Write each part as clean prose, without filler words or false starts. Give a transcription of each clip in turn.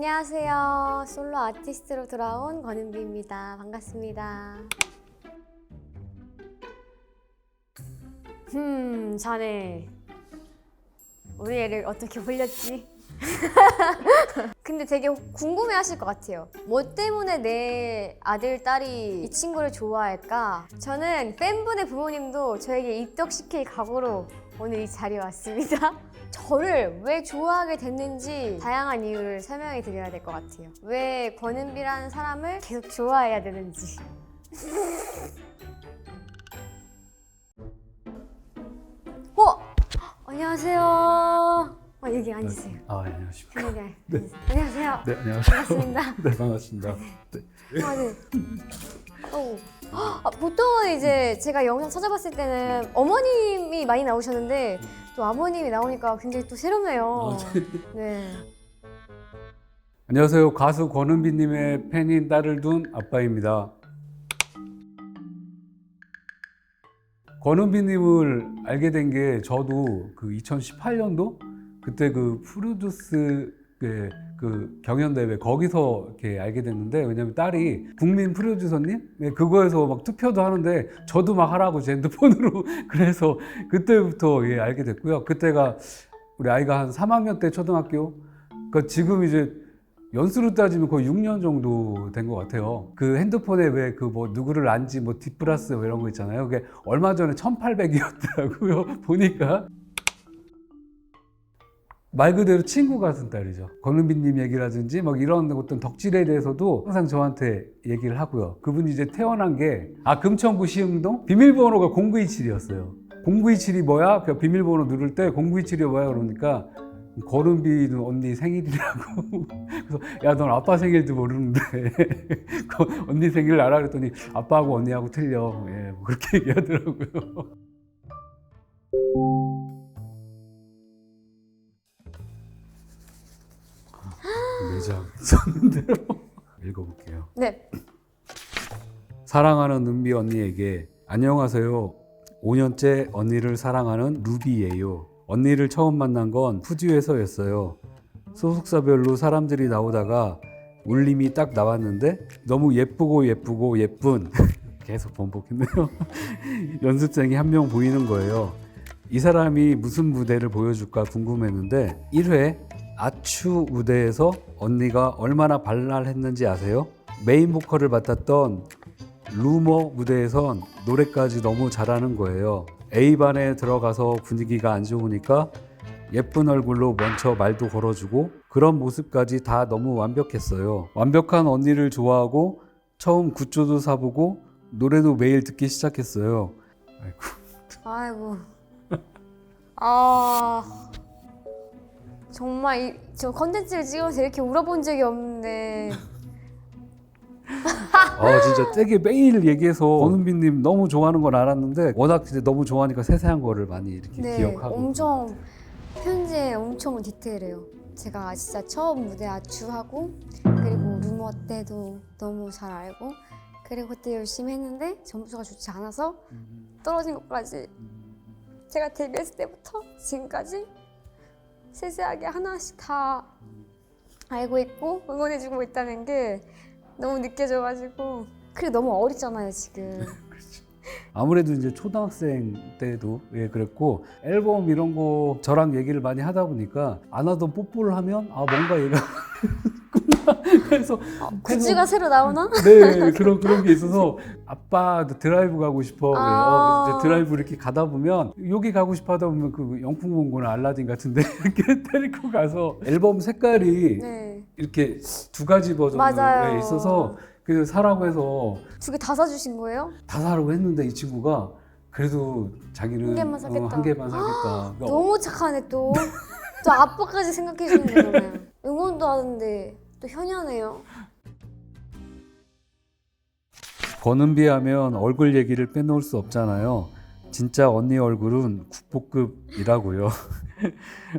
안녕하세요. 솔로 아티스트로 돌아온 권은비입니다. 반갑습니다. 자네 우리 애를 어떻게 올렸지? 근데 되게 궁금해 하실 것 같아요. 뭐 때문에 내 아들, 딸이 이 친구를 좋아할까? 저는 팬분의 부모님도 저에게 입덕시킬 각오로 오늘 이 자리에 왔습니다. 저를 왜 좋아하게 됐는지 다양한 이유를 설명해 드려야 될 것 같아요. 왜 권은비라는 사람을 계속 좋아해야 되는지. 안녕하세요. 여기 앉으세요. 안녕하십니까. 네. 안녕하세요. 네, 안녕하세요. 반갑습니다. 네, 반갑습니다. 네. 보통은 이제 제가 영상 찾아봤을 때는 어머님이 많이 나오셨는데 또 아버님이 나오니까 굉장히 또 새롭네요. 네. 안녕하세요. 가수 권은비님의 팬인 딸을 둔 아빠입니다. 권은비님을 알게 된 게 저도 그 2018년도 그때 그 프로듀스 그 경연대회 거기서 이렇게 알게 됐는데, 왜냐면 딸이 국민 프로듀서님 그거에서 막 투표도 하는데 저도 막 하라고 제 핸드폰으로 그래서 그때부터 알게 됐고요. 그때가 우리 아이가 한 3학년 때 초등학교, 그러니까 지금 이제 연수로 따지면 거의 6년 정도 된 것 같아요. 그 핸드폰에 왜 그 뭐 누구를 안지 뭐 뒷플러스 뭐 이런 거 있잖아요. 그게 얼마 전에 1800이었더라고요. 보니까. 말 그대로 친구 같은 딸이죠. 권은비님 얘기라든지 막 이런 어떤 덕질에 대해서도 항상 저한테 얘기를 하고요. 그분이 이제 태어난 게 금천구 시흥동 비밀번호가 0927이었어요. 0927이 뭐야? 그 비밀번호 누를 때 0927이 뭐야? 그러니까 권은비는 언니 생일이라고. 그래서 야, 넌 아빠 생일도 모르는데 언니 생일을 알아? 그랬더니 아빠하고 언니하고 틀려. 뭐 그렇게 얘기하더라고요. 매장 썼는데요. 읽어볼게요. 네. 사랑하는 은비 언니에게 안녕하세요. 5년째 언니를 사랑하는 루비예요. 언니를 처음 만난 건 푸듀에서였어요. 소속사별로 사람들이 나오다가 울림이 딱 나왔는데 너무 예쁘고 예쁜 계속 번복했네요. 연습생이 한 명 보이는 거예요. 이 사람이 무슨 무대를 보여줄까 궁금했는데 1회 아추 무대에서 언니가 얼마나 발랄했는지 아세요? 메인 보컬을 맡았던 루머 무대에선 노래까지 너무 잘하는 거예요. A반에 들어가서 분위기가 안 좋으니까 예쁜 얼굴로 먼저 말도 걸어주고 그런 모습까지 다 너무 완벽했어요. 완벽한 언니를 좋아하고 처음 굿즈도 사보고 노래도 매일 듣기 시작했어요. 아이고. 정말 저 컨텐츠를 찍어서 이렇게 울어본 적이 없는데. 진짜 되게 매일 얘기해서 권은비님 너무 좋아하는 건 알았는데 워낙 이제 너무 좋아하니까 세세한 거를 많이 이렇게 네, 기억하고. 엄청 편지에 엄청 디테일해요. 제가 진짜 처음 무대 아추하고 그리고 루머 때도 너무 잘 알고 그리고 그때 열심히 했는데 점수가 좋지 않아서 떨어진 것까지 제가 데뷔했을 때부터 지금까지 세세하게 하나씩 다 알고 있고 응원해주고 있다는 게 너무 느껴져가지고. 그리고 너무 어리잖아요 지금. 아무래도 이제 초등학생 때도 그랬고 앨범 이런 거 저랑 얘기를 많이 하다 보니까 안 하던 뽀뽀를 하면 뭔가 얘가 그래서 굿즈가 새로 나오나? 네, 그런 게 있어서 아빠 드라이브 가고 싶어. 그래서 이제 드라이브 이렇게 가다 보면 여기 가고 싶어 하다 보면 그 영풍 공고나 알라딘 같은데 이렇게 데리고 가서 앨범 색깔이 네. 이렇게 두 가지 버전으로 맞아요. 있어서 그래서 사라고 해서 두 개 다 사주신 거예요? 다 사라고 했는데 이 친구가 그래도 자기는 한 개만 사겠다. 한 개만 사겠다. 너무 착하네 또. 또 아빠까지 생각해 주는 거잖아요. 응원도 하는데 또 현연해요. 권은비 하면 얼굴 얘기를 빼놓을 수 없잖아요. 진짜 언니 얼굴은 국보급이라고요.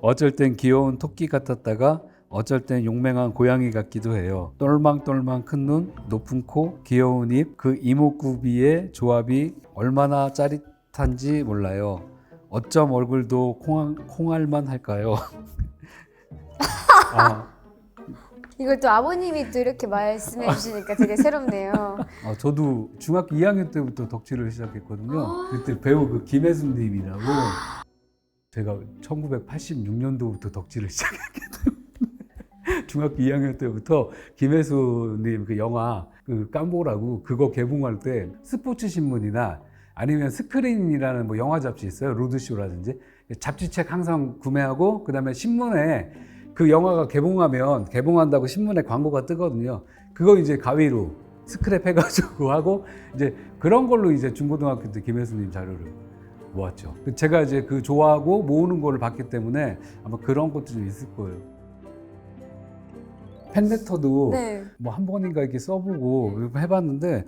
어쩔 땐 귀여운 토끼 같았다가 어쩔 땐 용맹한 고양이 같기도 해요. 똘망똘망 큰 눈, 높은 코, 귀여운 입, 그 이목구비의 조합이 얼마나 짜릿한지 몰라요. 어쩜 얼굴도 콩알만 할까요? 이걸 또 아버님이 또 이렇게 말씀해 주시니까 되게 새롭네요. 저도 중학교 2학년 때부터 덕질을 시작했거든요. 그때 배우 그 김혜수님이라고 제가 1986년도부터 덕질을 시작했기 때문에 중학교 2학년 때부터 김혜수님 그 영화 그 깜보라고 그거 개봉할 때 스포츠 신문이나 아니면 스크린이라는 뭐 영화 잡지 있어요. 로드쇼라든지 잡지책 항상 구매하고 그다음에 신문에 그 영화가 개봉한다고 신문에 광고가 뜨거든요. 그거 이제 가위로 스크랩 해가지고 하고 이제 그런 걸로 이제 중고등학교 때 김혜수님 자료를 모았죠. 제가 이제 그 좋아하고 모으는 거를 봤기 때문에 아마 그런 것도 좀 있을 거예요. 팬레터도 네. 뭐 한 번인가 이렇게 써보고 해봤는데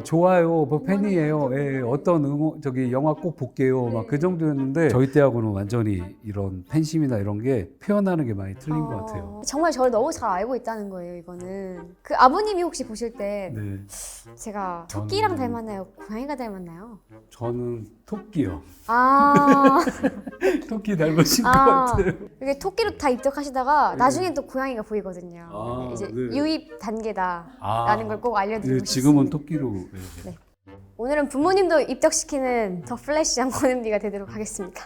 좋아요, 뭐 팬이에요, 예, 어떤 저기 영화 꼭 볼게요, 막 그 정도였는데 저희 때하고는 완전히 이런 팬심이나 이런 게 표현하는 게 많이 틀린 것 같아요. 정말 저를 너무 잘 알고 있다는 거예요, 이거는. 그 아버님이 혹시 보실 때 네, 제가 토끼랑 닮았나요? 고양이가 닮았나요? 저는 토끼요. 아, 토끼 닮으신 것 아. 같아요. 이게 토끼로 다 입덕하시다가 네. 나중엔 또 고양이가 보이거든요. 아, 이제 네. 유입 단계다라는 걸 꼭 알려드리고 네, 싶습니다. 지금은 토끼로. 네. 오늘은 부모님도 입덕시키는 더 플래시한 권은비가 되도록 하겠습니다.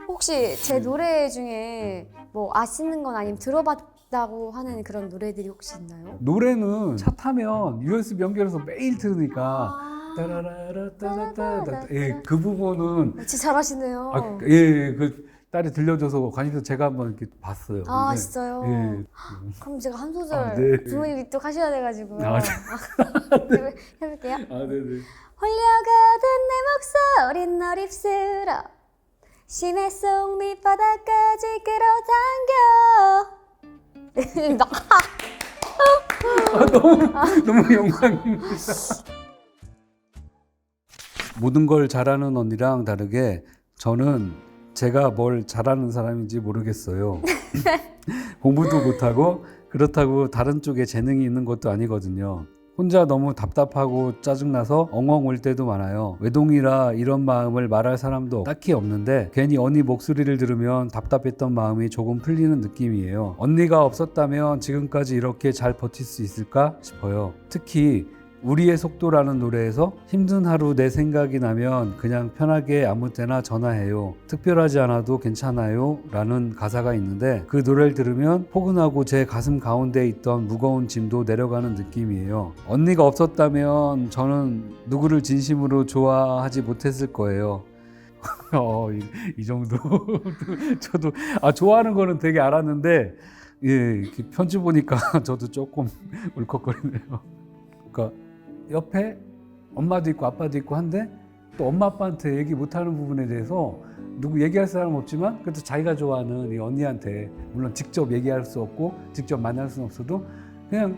혹시 제 노래 중에 뭐 아시는 건 아니면 들어봤다고 하는 그런 노래들이 혹시 있나요? 노래는 차 타면 USB 연결해서 매일 들으니까 아, 따라라라따따따 예, 그 부분은 진짜 잘하시네요. 예, 그 딸이 들려줘서 관심해서 제가 한번 이렇게 봤어요. 아, 근데, 진짜요? 예. 그럼 제가 한 소절 아, 네. 부모님 입덕하셔야 돼가지고 아, 네. 해볼게요. 아, 네네. 홀려가던 내 목소린 널 입술어 심해 속 밑바닥까지 끌어당겨. 너무 영광입니다. 모든 걸 잘하는 언니랑 다르게 저는 제가 뭘 잘하는 사람인지 모르겠어요. 공부도 못하고 그렇다고 다른 쪽에 재능이 있는 것도 아니거든요. 혼자 너무 답답하고 짜증나서 엉엉 울 때도 많아요. 외동이라 이런 마음을 말할 사람도 딱히 없는데 괜히 언니 목소리를 들으면 답답했던 마음이 조금 풀리는 느낌이에요. 언니가 없었다면 지금까지 이렇게 잘 버틸 수 있을까 싶어요. 특히 우리의 속도라는 노래에서 힘든 하루 내 생각이 나면 그냥 편하게 아무 때나 전화해요. 특별하지 않아도 괜찮아요 라는 가사가 있는데 그 노래를 들으면 포근하고 제 가슴 가운데 있던 무거운 짐도 내려가는 느낌이에요. 언니가 없었다면 저는 누구를 진심으로 좋아하지 못했을 거예요. 이 정도 저도 좋아하는 거는 되게 알았는데 예, 이렇게 편지 보니까 저도 조금 울컥거리네요. 그러니까 옆에 엄마도 있고 아빠도 있고 한데 또 엄마 아빠한테 얘기 못하는 부분에 대해서 누구 얘기할 사람 없지만 그래도 자기가 좋아하는 이 언니한테 물론 직접 얘기할 수 없고 직접 만날 수는 없어도 그냥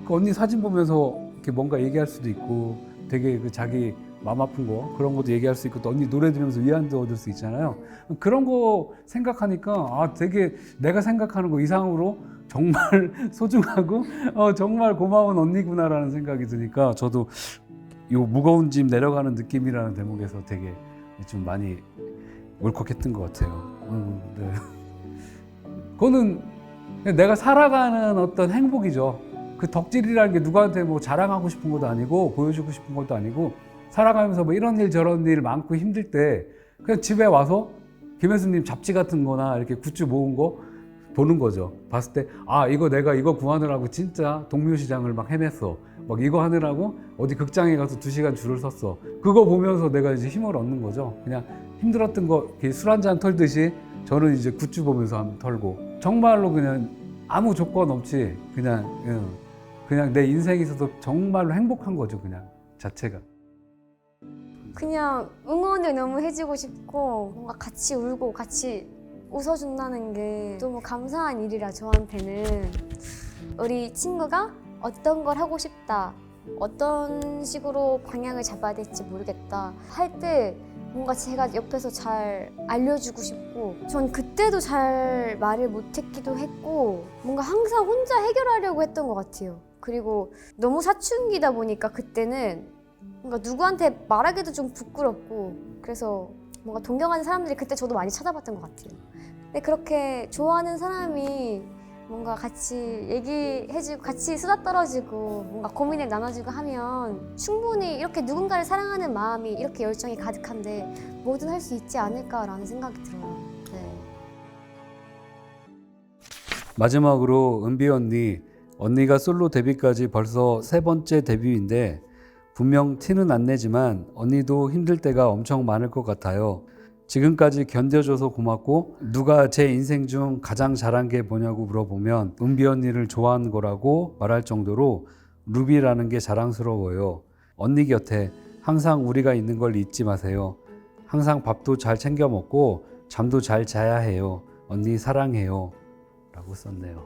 그 언니 사진 보면서 이렇게 뭔가 얘기할 수도 있고 되게 그 자기 마음 아픈 거 그런 것도 얘기할 수 있고 또 언니 노래 들으면서 위안도 얻을 수 있잖아요. 그런 거 생각하니까 되게 내가 생각하는 거 이상으로 정말 소중하고 정말 고마운 언니구나라는 생각이 드니까 저도 이 무거운 짐 내려가는 느낌이라는 대목에서 되게 좀 많이 울컥했던 것 같아요. 네. 그거는 내가 살아가는 어떤 행복이죠. 그 덕질이라는 게 누구한테 뭐 자랑하고 싶은 것도 아니고 보여주고 싶은 것도 아니고 살아가면서 뭐 이런 일 저런 일 많고 힘들 때 그냥 집에 와서 김혜수님 잡지 같은 거나 이렇게 굿즈 모은 거 보는 거죠. 봤을 때 이거 내가 이거 구하느라고 진짜 동묘시장을 막 헤맸어. 막 이거 하느라고 어디 극장에 가서 2시간 줄을 섰어. 그거 보면서 내가 이제 힘을 얻는 거죠. 그냥 힘들었던 거 술 한 잔 털듯이 저는 이제 굿즈 보면서 한번 털고 정말로 그냥 아무 조건 없이 그냥 내 인생에 있어서 정말로 행복한 거죠. 그냥 자체가. 그냥 응원을 너무 해주고 싶고 뭔가 같이 울고 같이 웃어준다는 게 너무 감사한 일이라 저한테는 우리 친구가 어떤 걸 하고 싶다 어떤 식으로 방향을 잡아야 될지 모르겠다 할 때 뭔가 제가 옆에서 잘 알려주고 싶고 전 그때도 잘 말을 못했기도 했고 뭔가 항상 혼자 해결하려고 했던 것 같아요. 그리고 너무 사춘기다 보니까 그때는 뭔가 누구한테 말하기도 좀 부끄럽고 그래서 뭔가 동경하는 사람들이 그때 저도 많이 찾아봤던 것 같아요. 근데 그렇게 좋아하는 사람이 뭔가 같이 얘기해주고 같이 수다 떨어지고 뭔가 고민을 나눠주고 하면 충분히 이렇게 누군가를 사랑하는 마음이 이렇게 열정이 가득한데 뭐든 할 수 있지 않을까라는 생각이 들어요. 네. 마지막으로 은비 언니가 솔로 데뷔까지 벌써 3번째 데뷔인데 분명 티는 안 내지만 언니도 힘들 때가 엄청 많을 것 같아요. 지금까지 견뎌줘서 고맙고 누가 제 인생 중 가장 잘한 게 뭐냐고 물어보면 은비 언니를 좋아하는 거라고 말할 정도로 루비라는 게 자랑스러워요. 언니 곁에 항상 우리가 있는 걸 잊지 마세요. 항상 밥도 잘 챙겨 먹고 잠도 잘 자야 해요. 언니 사랑해요. 라고 썼네요.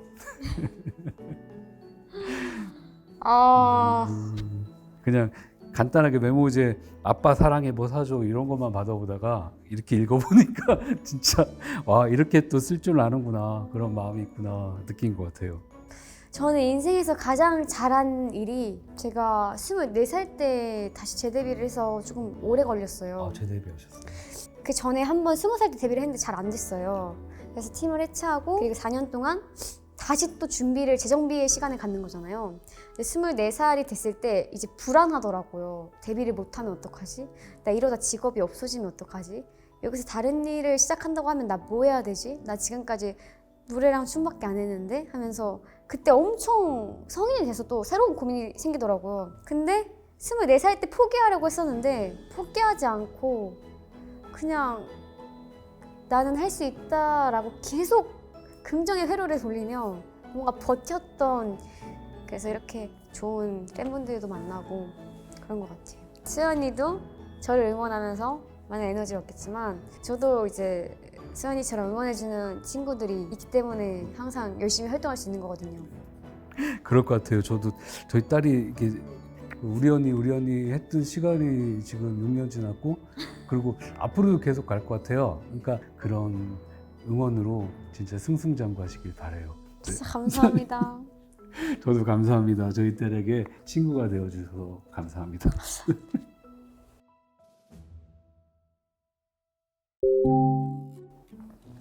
그냥 간단하게 메모지에 아빠 사랑해 뭐 사줘 이런 것만 받아보다가 이렇게 읽어보니까 진짜 와 이렇게 또 쓸 줄 아는구나 그런 마음이 있구나 느낀 것 같아요. 저는 인생에서 가장 잘한 일이 제가 24살 때 다시 재데뷔를 해서 조금 오래 걸렸어요. 재데뷔하셨어요. 그 전에 한번 20살 때 데뷔를 했는데 잘 안 됐어요. 그래서 팀을 해체하고 그리고 4년 동안 다시 또 준비를 재정비의 시간을 갖는 거잖아요. 24살이 됐을 때 이제 불안하더라고요. 데뷔를 못하면 어떡하지? 나 이러다 직업이 없어지면 어떡하지? 여기서 다른 일을 시작한다고 하면 나 뭐 해야 되지? 나 지금까지 노래랑 춤밖에 안 했는데? 하면서 그때 엄청 성인이 돼서 또 새로운 고민이 생기더라고요. 근데 24살 때 포기하려고 했었는데 포기하지 않고 그냥 나는 할 수 있다라고 계속 긍정의 회로를 돌리며 뭔가 버텼던, 그래서 이렇게 좋은 팬분들도 만나고 그런 것 같아요. 수연이도 저를 응원하면서 많은 에너지를 얻겠지만 저도 이제 수연이처럼 응원해주는 친구들이 있기 때문에 항상 열심히 활동할 수 있는 거거든요. 그럴 것 같아요. 저도 저희 딸이 이렇게 우리 언니 했던 시간이 지금 6년 지났고 그리고 앞으로도 계속 갈 것 같아요. 그러니까 그런 응원으로 진짜 승승장구하시길 바라요. 진짜 감사합니다. 저도 감사합니다. 저희 딸에게 친구가 되어주셔서 감사합니다.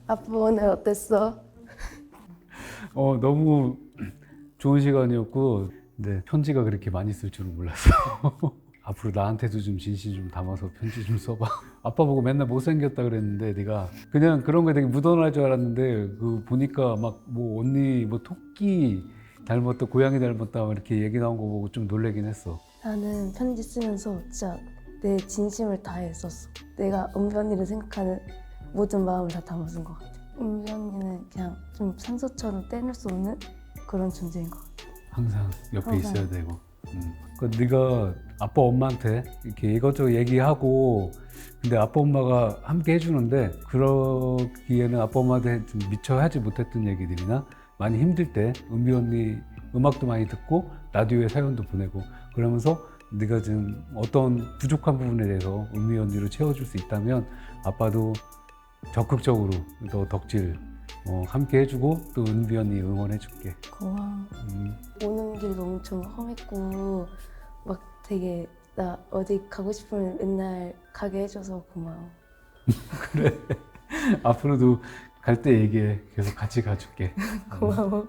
아빠 오늘 어땠어? 너무 좋은 시간이었고 근데 편지가 그렇게 많이 쓸 줄은 몰랐어. 앞으로 나한테도 좀 진심 좀 담아서 편지 좀 써봐. 아빠 보고 맨날 못생겼다 그랬는데 네가 그냥 그런 거에 되게 묻어날 줄 알았는데 그 보니까 막 뭐 언니 뭐 토끼 닮았다 고양이 닮았다 이렇게 얘기 나온 거 보고 좀 놀래긴 했어. 나는 편지 쓰면서 진짜 내 진심을 다해 썼어. 내가 은비 언니를 생각하는 모든 마음을 다 담아 쓴 것 같아. 은비 언니는 그냥 좀 산소처럼 떼낼 수 없는 그런 존재인 것 같아. 항상 옆에 항상. 있어야 되고. 그러니까 네가 아빠 엄마한테 이렇게 이것저것 얘기하고 근데 아빠 엄마가 함께 해주는데 그러기에는 아빠 엄마한테 좀 미처 하지 못했던 얘기들이나 많이 힘들 때 은비 언니 음악도 많이 듣고 라디오에 사연도 보내고 그러면서 네가 지금 어떤 부족한 부분에 대해서 은비 언니로 채워줄 수 있다면 아빠도 적극적으로 너 덕질 함께 해주고 또 은비 언니 응원해줄게. 고마워. 오는 길도 엄청 험했고 막 되게 나 어디 가고 싶으면 맨날 가게 해줘서 고마워. 그래. 앞으로도 갈 때 얘기해. 계속 같이 가줄게. 고마워.